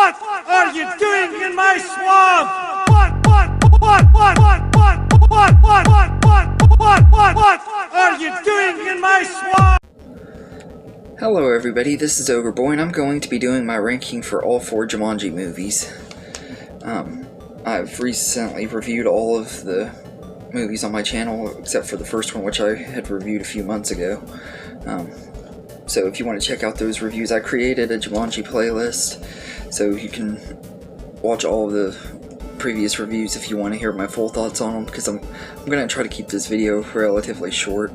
What are you doing in my swamp? What are you doing in my swamp? Hello everybody, this is Overboy, and I'm going to be doing my ranking for all 4 Jumanji movies. I've recently reviewed all of the movies on my channel, except for the first one, which I had reviewed a few months ago. So if you want to check out those reviews, I created a Jumanji playlist, so you can watch all of the previous reviews if you want to hear my full thoughts on them, because I'm going to try to keep this video relatively short,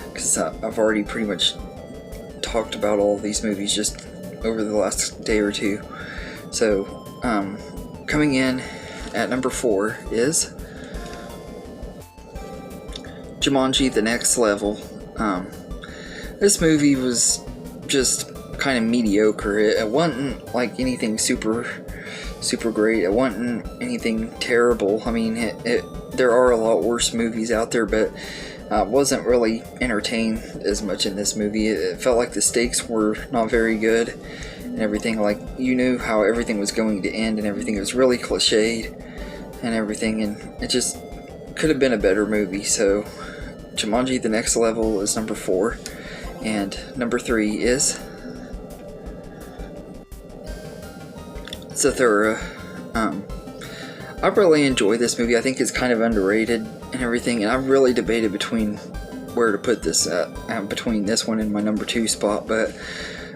because I've already pretty much talked about all of these movies just over the last day or two. So, coming in at number 4 is Jumanji: The Next Level. This movie was just kind of mediocre. It wasn't like anything super great. It wasn't anything terrible. I mean, there are a lot worse movies out there, but wasn't really entertained as much in this movie. It felt like the stakes were not very good and everything. Like, you knew how everything was going to end and everything. It was really cliched and everything, and it just could have been a better movie. So Jumanji: The Next Level is number 4, and number 3 is Zathura. I really enjoy this movie. I think it's kind of underrated and everything, and I've really debated between where to put this at, between this one and my number 2 spot, but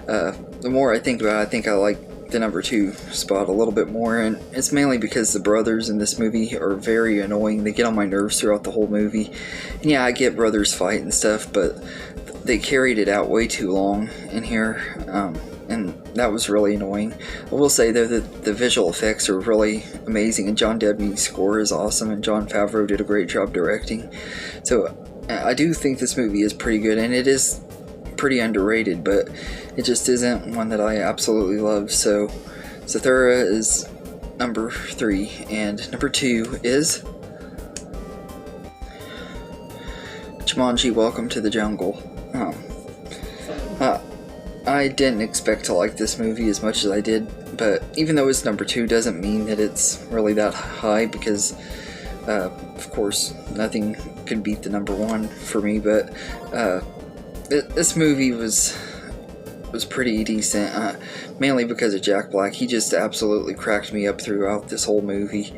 the more I think about it, I think I like the number 2 spot a little bit more, and it's mainly because the brothers in this movie are very annoying. They get on my nerves throughout the whole movie, and yeah, I get brothers fight and stuff, but they carried it out way too long in here, and that was really annoying. I will say though that the visual effects are really amazing, and John Debney's score is awesome, and Jon Favreau did a great job directing. So I do think this movie is pretty good, and it is pretty underrated, but it just isn't one that I absolutely love. So Zathura is number 3, and number 2 is Jumanji: Welcome to the Jungle. I didn't expect to like this movie as much as I did, but even though it's number 2 doesn't mean that it's really that high, because of course nothing could beat the number 1 for me. But this movie was pretty decent, mainly because of Jack Black. He just absolutely cracked me up throughout this whole movie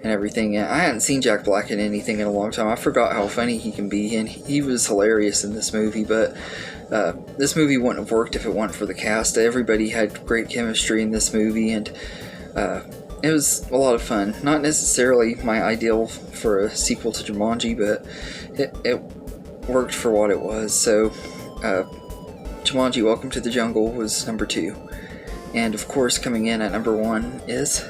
and everything. I hadn't seen Jack Black in anything in a long time. I forgot how funny he can be, and he was hilarious in this movie. But this movie wouldn't have worked if it weren't for the cast. Everybody had great chemistry in this movie, and it was a lot of fun. Not necessarily my ideal for a sequel to Jumanji, but it worked for what it was. So Jumanji: Welcome to the Jungle was number 2, and of course coming in at number 1 is,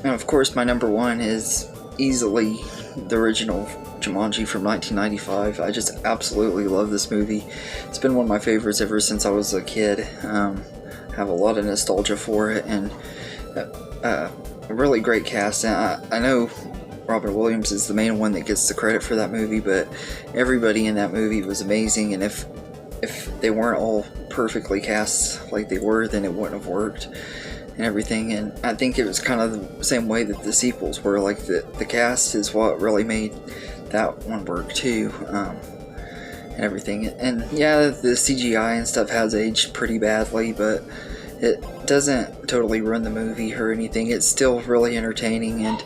and of course my number 1 is easily the original Jumanji from 1995. I just absolutely love this movie. It's been one of my favorites ever since I was a kid. I have a lot of nostalgia for it, and a really great cast. And I know Robin Williams is the main one that gets the credit for that movie, but everybody in that movie was amazing, and if they weren't all perfectly cast like they were, then it wouldn't have worked and everything. And I think it was kind of the same way that the sequels were. Like, the cast is what really made that one work too, and everything. And yeah, the CGI and stuff has aged pretty badly, but it doesn't totally ruin the movie or anything. It's still really entertaining, and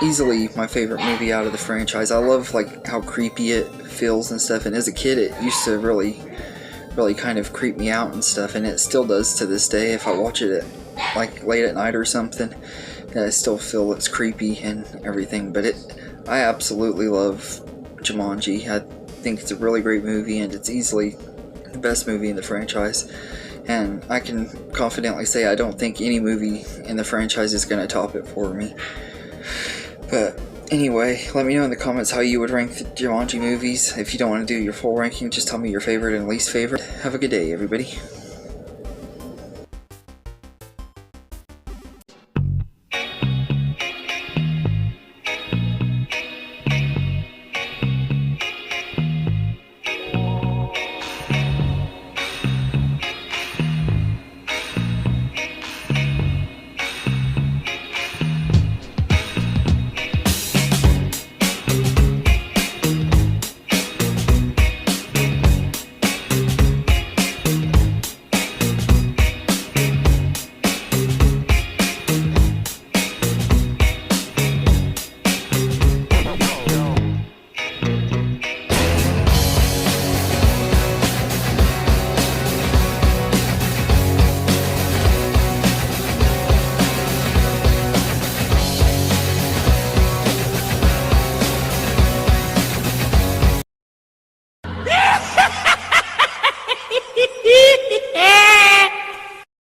easily my favorite movie out of the franchise. I love like how creepy it feels and stuff, and as a kid it used to really kind of creep me out and stuff, and it still does to this day. If I watch it at like late at night or something, I still feel it's creepy and everything. But I absolutely love Jumanji. I think it's a really great movie, and it's easily the best movie in the franchise, and I can confidently say I don't think any movie in the franchise is going to top it for me. But anyway, let me know in the comments how you would rank the Jumanji movies. If you don't want to do your full ranking, just tell me your favorite and least favorite. Have a good day, everybody.